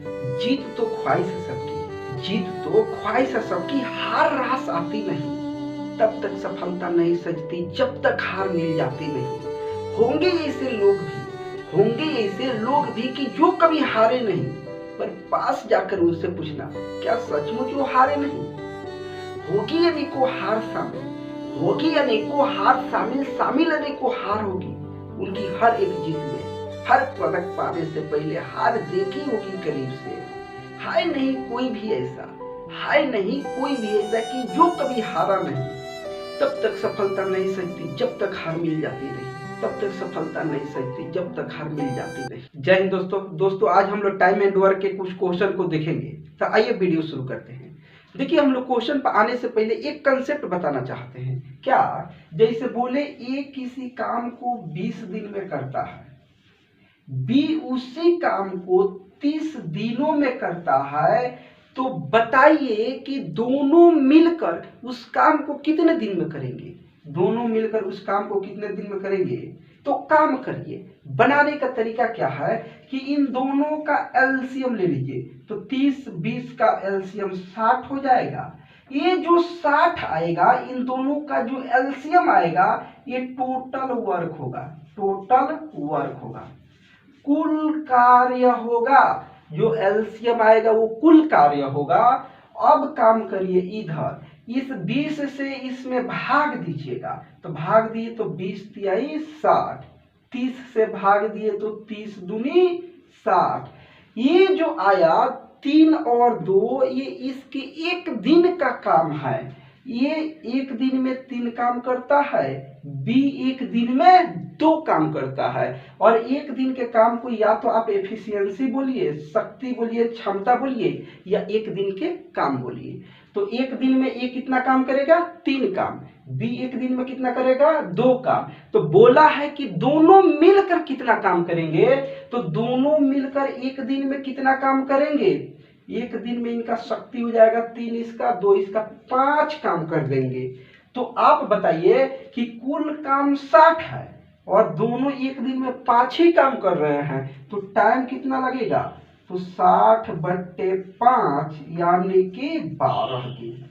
जीत तो ख्वाहिश है सबकी, जीत तो ख्वाहिश है सबकी, हार रास आती नहीं। तब तक सफलता नहीं सजती जब तक हार मिल जाती नहीं। होंगे ऐसे लोग भी, होंगे ऐसे लोग भी कि जो कभी हारे नहीं, पर पास जाकर उनसे पूछना क्या सचमुच वो हारे नहीं। होगी अनेकों हार शामिल, होगी अनेकों हार शामिल, शामिल अनेकों हार होगी उनकी हर एक जीत में। हर पदक पाने से पहले हार देखी होगी करीब से। हाय नहीं कोई भी ऐसा, हाय नहीं कोई भी ऐसा कि जो कभी हारा नहीं। तब तक सफलता नहीं सजती जब तक हार मिल जाती नहीं, तब तक सफलता नहीं सजती जब तक हार मिल जाती नहीं। जय हिंद दोस्तों आज हम लोग टाइम एंड वर्क के कुछ क्वेश्चन को देखेंगे। तो आइए वीडियो शुरू करते हैं। देखिए हम लोग क्वेश्चन पर आने से पहले एक कंसेप्ट बताना चाहते हैं। क्या? जैसे बोले ए किसी काम को 20 दिन में करता है, बी उसी काम को 30 दिनों में करता है, तो बताइए कि दोनों मिलकर उस काम को कितने दिन में करेंगे। दोनों मिलकर उस काम को कितने दिन में करेंगे? तो काम करिए। बनाने का तरीका क्या है कि इन दोनों का एलसीएम ले लीजिए। तो 30-20 का एलसीएम 60 हो जाएगा। ये जो 60 आएगा, इन दोनों का जो एलसीएम आएगा, ये टोटल वर्क होगा, टोटल वर्क होगा, कुल कार्य होगा। जो एलसीएम आएगा वो कुल कार्य होगा। अब काम करिए, इधर इस 20 से इसमें भाग दीजिएगा। तो भाग दिए तो 20 तिहाई 60, 30 से भाग दिए तो 30 दूनी 60। ये जो आया 3 और 2, ये इसके एक दिन का काम है। ये एक दिन में 3 काम करता है, बी एक दिन में 2 काम करता है। और एक दिन के काम को या तो आप एफिशिएंसी बोलिए, शक्ति बोलिए, क्षमता बोलिए, या एक दिन के काम बोलिए। तो एक दिन में ए कितना काम करेगा? 3 काम। बी एक दिन में कितना करेगा? 2 काम। तो बोला है कि दोनों मिलकर कितना काम करेंगे, तो दोनों मिलकर एक दिन में कितना काम करेंगे? एक दिन में इनका शक्ति हो जाएगा 3 इसका, 2 इसका, 5 काम कर देंगे। तो आप बताइए कि कुल काम 60 है और दोनों एक दिन में 5 ही काम कर रहे हैं, तो टाइम कितना लगेगा? तो 60/5 यानी कि 12 दिन।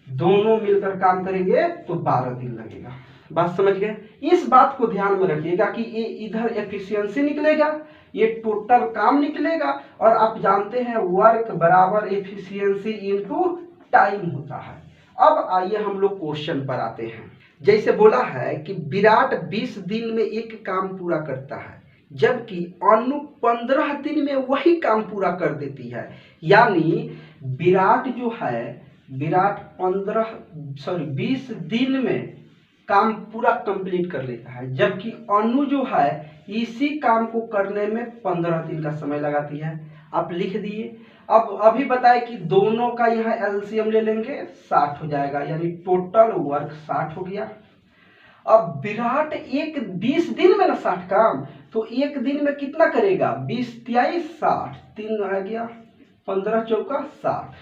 दोनों मिलकर काम करेंगे तो 12 दिन लगेगा। बात समझ गए? इस बात को ध्यान में रखिएगा कि ये इधर एफिशिएंसी निकलेगा, ये टोटल काम निकलेगा, और आप जानते हैं वर्क बराबर एफिशिएंसी इनटू टाइम होता है। अब आइए हम लोग क्वेश्चन पर आते हैं। जैसे बोला है कि विराट 20 दिन में एक काम पूरा करता है, जबकि अनु 15 दिन में वही काम पूरा कर देती है। यानी विराट जो है, विराट 20 दिन में काम पूरा कंप्लीट कर लेता है, जबकि अनु जो है इसी काम को करने में 15 दिन का समय लगाती है। आप लिख दिए। अब अभी बताए कि दोनों का यहाँ एलसीएम ले लेंगे, 60 हो जाएगा, यानी टोटल वर्क 60 हो गया। अब विराट 20 दिन में ना 60 काम, तो एक दिन में कितना करेगा? 20 तिहाई 60, 3 रह गया, 15 चौका 60।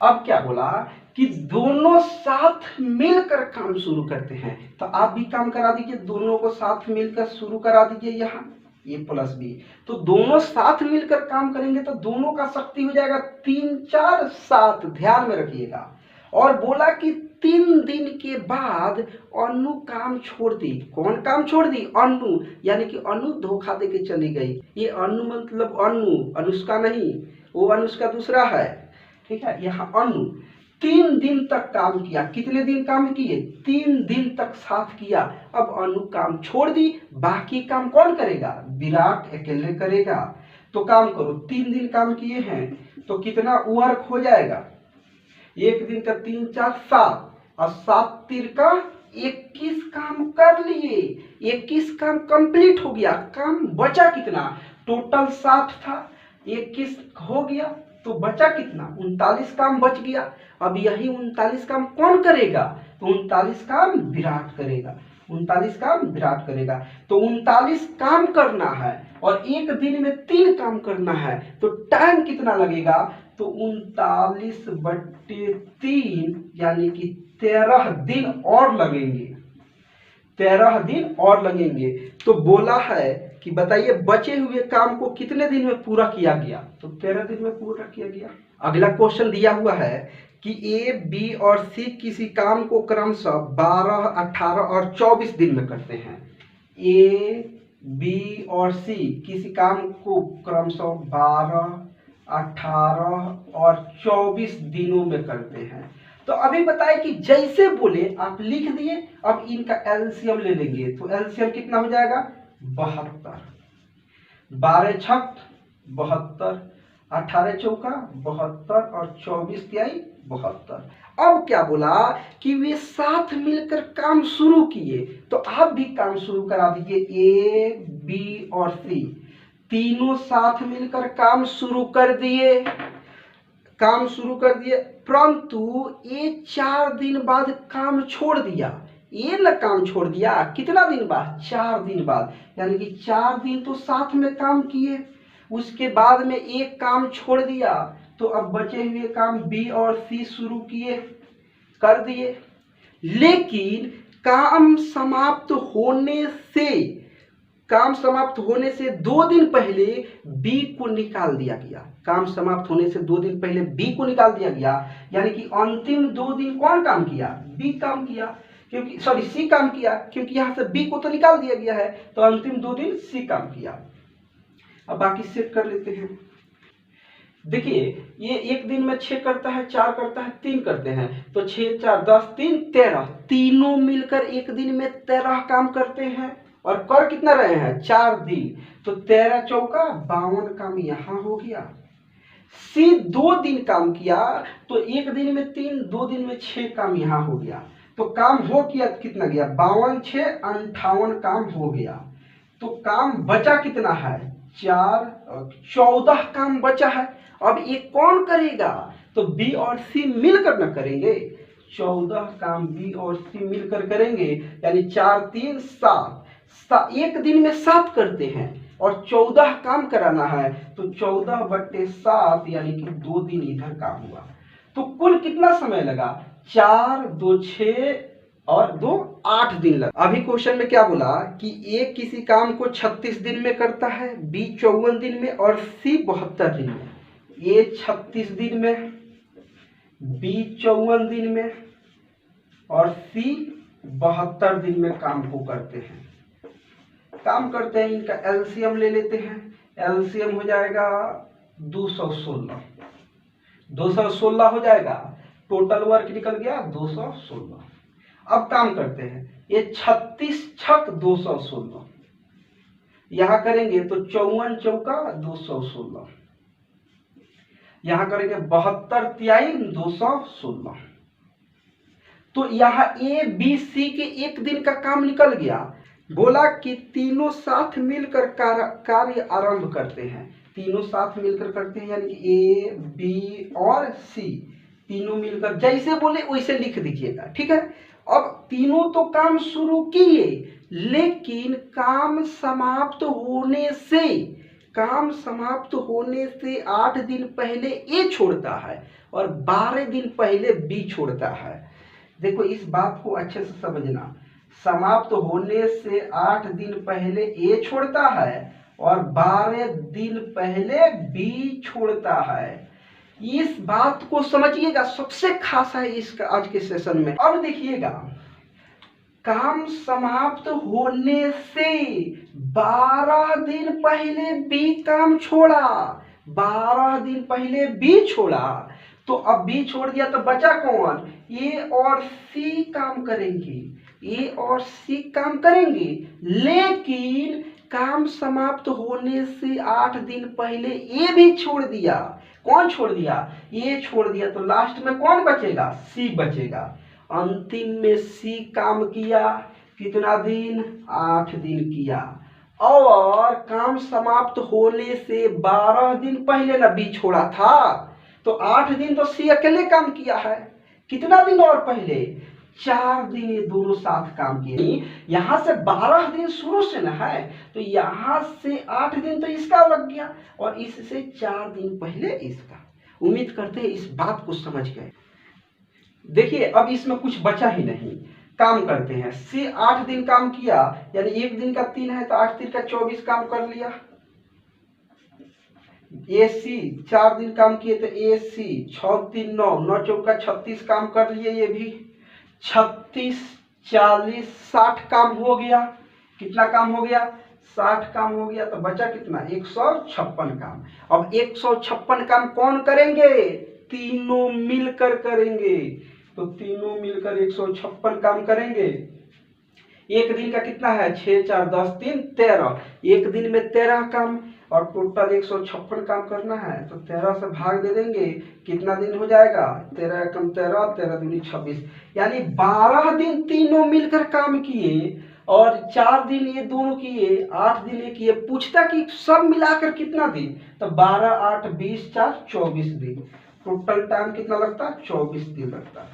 अब क्या बोला कि दोनों साथ मिलकर काम शुरू करते हैं, तो आप भी काम करा दीजिए, दोनों को साथ मिलकर शुरू करा दीजिए। यहाँ ए प्लस बी, तो दोनों साथ मिलकर काम करेंगे तो दोनों का शक्ति हो जाएगा 3 4 7। ध्यान में रखिएगा। और बोला कि 3 दिन के बाद अनु काम छोड़ दी। कौन काम छोड़ दी? अनु। यानी कि अनु धोखा दे के चली गई। ये अनु मतलब अनु, अनुष्का नहीं, वो अनुष्का दूसरा है, ठीक है। यहाँ अनु 3 दिन तक काम किया। कितने दिन काम किए? 3 दिन तक साथ किया। अब अनु काम छोड़ दी, बाकी काम कौन करेगा? विराट अकेले करेगा। तो काम करो, 3 दिन काम किए हैं तो कितना वर्क हो जाएगा? एक दिन का 3 4 7, और 7 3 का 21 काम कर लिए। 21 काम कंप्लीट हो गया। काम बचा कितना? टोटल 60 था, 21 हो गया, तो बचा कितना? 39 काम बच गया। अब यही 39 काम कौन करेगा? तो 39 काम विराट करेगा। 39 काम विराट करेगा। तो 39 काम करना है और एक दिन में 3 काम करना है, तो टाइम कितना लगेगा? तो 39/3 यानी कि 13 दिन और लगेंगे। 13 दिन और लगेंगे। तो बोला है कि बताइए बचे हुए काम को कितने दिन में पूरा किया गया, तो 13 दिन में पूरा किया गया। अगला क्वेश्चन दिया हुआ है कि ए, बी और सी किसी काम को क्रमशः 12, 18 और 24 दिन में करते हैं। ए, बी और सी किसी काम को क्रमशः 12, 18 और 24 दिनों में करते हैं। तो अभी बताए कि जैसे बोले आप लिख दिए, अब इनका एलसीएम ले लेंगे, तो एलसीएम कितना हो जाएगा 72, 12 छक 72, 18 चौका 72 और 24 तिहाई 72। अब क्या बोला कि वे साथ मिलकर काम शुरू किए, तो आप भी काम शुरू करा दीजिए। ए, बी और सी तीनों साथ मिलकर काम शुरू कर दिए, परंतु ये 4 दिन बाद काम छोड़ दिया। ये न काम छोड़ दिया, कितना दिन बाद, 4 दिन बाद, यानी कि 4 दिन तो साथ में काम किए, उसके बाद में एक काम छोड़ दिया, तो अब बचे हुए काम बी और सी शुरू किए, कर दिए। लेकिन काम समाप्त होने से 2 दिन पहले बी को निकाल दिया गया। काम समाप्त होने से 2 दिन पहले बी को निकाल दिया गया, यानी कि अंतिम 2 दिन कौन काम किया, बी काम किया, क्योंकि सी काम किया, क्योंकि यहां से बी को तो निकाल दिया गया है, तो अंतिम 2 दिन सी काम किया। अब बाकी सेट कर लेते हैं। देखिए ये एक दिन में 6 करता है, 4 करता है, 3 करते हैं, तो 6, 4, 10, 3, 13, तीनों मिलकर एक दिन में 13 काम करते हैं। और कर कितना रहे हैं, 4 दिन, तो 13 चौका 52 काम यहाँ हो गया। सी 2 दिन काम किया, तो एक दिन में 3, 2 दिन में 6 काम यहाँ हो गया, तो काम हो किया कितना गया, 52, 6, 58 काम हो गया। तो काम बचा कितना है, 4, 14 काम बचा है। अब ये कौन करेगा, तो बी और सी मिलकर न करेंगे, 14 काम बी और सी मिलकर करेंगे, यानी 4, 3, 7, एक दिन में 7 करते हैं और 14 काम कराना है, तो 14/7 यानी कि 2 दिन इधर काम हुआ। तो कुल कितना समय लगा, 4, 2, 6 और 2, 8 दिन लगा। अभी क्वेश्चन में क्या बोला कि ए किसी काम को 36 दिन में करता है, बी 54 दिन में और सी 72 दिन में। ए 36 दिन में, बी 54 दिन में और सी 72 दिन में काम को करते हैं। इनका एलसीएम ले लेते हैं। एलसीएम हो जाएगा 216, 216 हो जाएगा, टोटल वर्क निकल गया 216। अब काम करते हैं, ये 36 छक 216, यहां करेंगे तो 54 चौका 216, यहां करेंगे 72 तिहाई 216। तो यहां ए, बी, सी के एक दिन का काम निकल गया। बोला कि तीनों साथ मिलकर कार्य आरंभ करते हैं, तीनों साथ मिलकर करते हैं, यानी कि ए, बी और सी तीनों मिलकर, जैसे बोले वैसे लिख दीजिएगा, ठीक है। अब तीनों तो काम शुरू किए, लेकिन काम समाप्त होने से 8 दिन पहले ए छोड़ता है और 12 दिन पहले बी छोड़ता है। देखो इस बात को अच्छे से समझना, समाप्त होने से 8 दिन पहले ए छोड़ता है और 12 दिन पहले बी छोड़ता है। इस बात को समझिएगा, सबसे खास है इसका आज के सेशन में। अब देखिएगा, काम समाप्त होने से 12 दिन पहले बी काम छोड़ा, 12 दिन पहले बी छोड़ा, तो अब बी छोड़ दिया तो बचा कौन, ए और सी काम करेंगे, ए और सी काम करेंगे। लेकिन काम समाप्त होने से 8 दिन पहले ए भी छोड़ दिया। कौन छोड़ दिया, ए छोड़ दिया, तो लास्ट में कौन बचेगा, सी बचेगा। अंतिम में सी काम किया, कितना दिन, 8 दिन किया, और काम समाप्त होने से 12 दिन पहले ना बी छोड़ा था, तो 8 दिन तो सी अकेले काम किया है। कितना दिन और पहले, 4 दिन ये दोनों साथ काम किए। यहां से 12 दिन शुरू से ना है, तो यहां से 8 दिन तो इसका लग गया और इससे 4 दिन पहले इसका। उम्मीद करते हैं इस बात को समझ गए। देखिए अब इसमें कुछ बचा ही नहीं, काम करते हैं। सी 8 दिन काम किया, यानी एक दिन का 3 है तो 8 दिन का 24 काम कर लिया। ए सी 4 दिन काम किए तो ए सी 6 3 9 9 चौका 36 काम कर लिए। ये भी 36 40 60 काम हो गया। कितना काम हो गया? 60 काम हो गया। तो बचा कितना? 156 काम। अब 156 काम कौन करेंगे? तीनों मिलकर करेंगे। तो तीनों मिलकर 156 काम करेंगे। एक दिन का कितना है? 6 4 10 3 13। एक दिन में 13 काम और टोटल 156 काम करना है। तो 13 से भाग दे देंगे, कितना दिन हो जाएगा? 13 एकम 13, 13 दूनी 26, यानी 12 दिन तीनों मिलकर काम किए और 4 दिन ये दोनों किए, 8 दिन ये किए। पूछता कि सब मिलाकर कितना दिन? तो 12 8 20 4 24 दिन। टोटल टाइम कितना लगता? 24 दिन लगता।